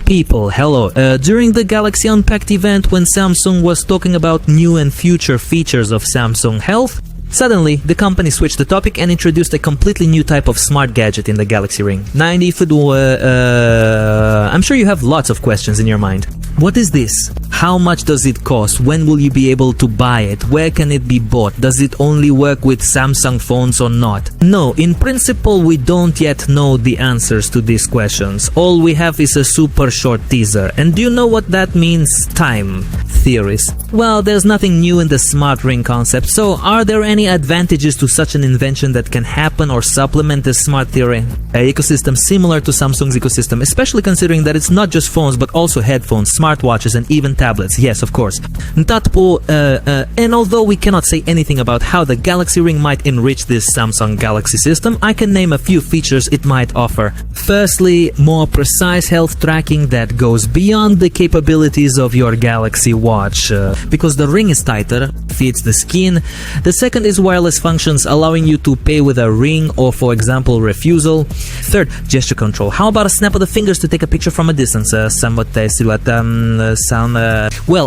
People, hello. During the Galaxy Unpacked event, when Samsung was talking about new and future features of Samsung Health, suddenly the company switched the topic and introduced a completely new type of smart gadget in the Galaxy Ring. I'm sure you have lots of questions in your mind. What is this? How much does it cost? When will you be able to buy it? Where can it be bought? Does it only work with Samsung phones or not? No, in principle we don't yet know the answers to these questions. All we have is a super short teaser. And do you know what that means? Time theories. Well, there's nothing new in the smart ring concept, so are there any advantages to such an invention that can happen or supplement the smart theory ecosystem similar to Samsung's ecosystem, especially considering that it's not just phones but also headphones, smartwatches and even tablets? Yes, of course. And although we cannot say anything about how the Galaxy Ring might enrich this Samsung Galaxy system, I can name a few features it might offer. Firstly, more precise health tracking that goes beyond the capabilities of your Galaxy Watch, because the ring is tighter, fits the skin. The second is wireless functions, allowing you to pay with a ring or, for example, refusal. Third, gesture control. How about a snap of the fingers to take a picture from a distance? Well,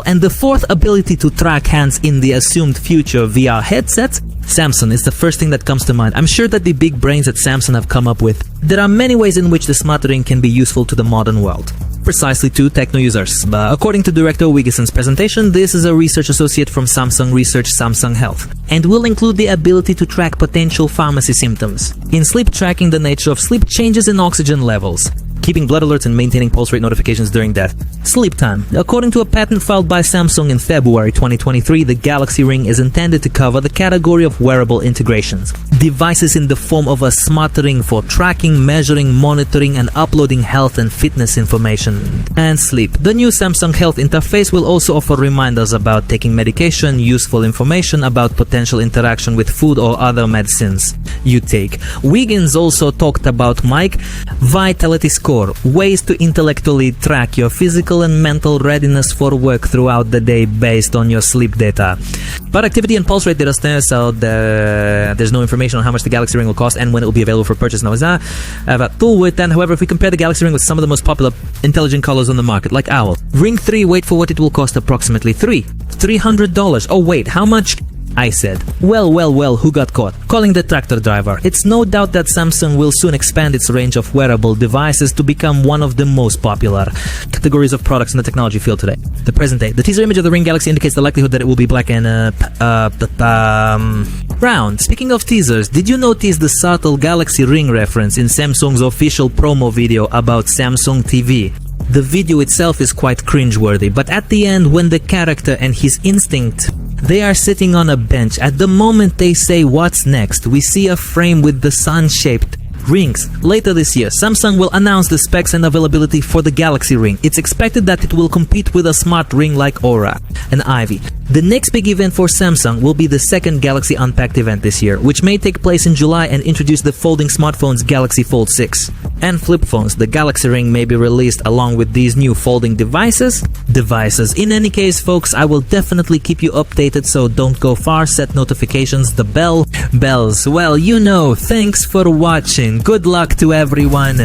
and the fourth, ability to track hands in the assumed future VR headsets. Samsung is the first thing that comes to mind. I'm sure that the big brains at Samsung have come up with. There are many ways in which the smart ring can be useful to the modern world. Precisely to techno users. According to Director Wigeson's presentation, this is a research associate from Samsung Research Samsung Health, and will include the ability to track potential pharmacy symptoms. In sleep tracking, the nature of sleep, changes in oxygen levels, keeping blood alerts and maintaining pulse rate notifications during death. Sleep time. According to a patent filed by Samsung in February 2023, the Galaxy Ring is intended to cover the category of wearable integrations. Devices in the form of a smart ring for tracking, measuring, monitoring, and uploading health and fitness information. And sleep. The new Samsung Health interface will also offer reminders about taking medication, useful information about potential interaction with food or other medicines you take. Wiggins also talked about vitality score, ways to intellectually track your physical and mental readiness for work throughout the day based on your sleep data. But activity and pulse rate data stands, so there's no information on how much the Galaxy Ring will cost and when it will be available for purchase. Now, however, if we compare the Galaxy Ring with some of the most popular intelligent colors on the market, like Owl, Ring 3, wait for what it will cost, approximately $300. Oh wait, how much? I said. Well, who got caught? Calling the tractor driver. It's no doubt that Samsung will soon expand its range of wearable devices to become one of the most popular categories of products in the technology field today. The present day. The teaser image of the Ring Galaxy indicates the likelihood that it will be black and round. Speaking of teasers, did you notice the subtle Galaxy Ring reference in Samsung's official promo video about Samsung TV? The video itself is quite cringeworthy, but at the end, when the character and his instinct, they are sitting on a bench. At the moment they say what's next, we see a frame with the sun-shaped rings. Later this year, Samsung will announce the specs and availability for the Galaxy Ring. It's expected that it will compete with a smart ring like Oura and Ivy. The next big event for Samsung will be the second Galaxy Unpacked event this year, which may take place in July and introduce the folding smartphones Galaxy Fold 6 and flip phones. The Galaxy Ring may be released along with these new folding devices. In any case, folks, I will definitely keep you updated, so don't go far. Set notifications, the bells. Well, thanks for watching. Good luck to everyone.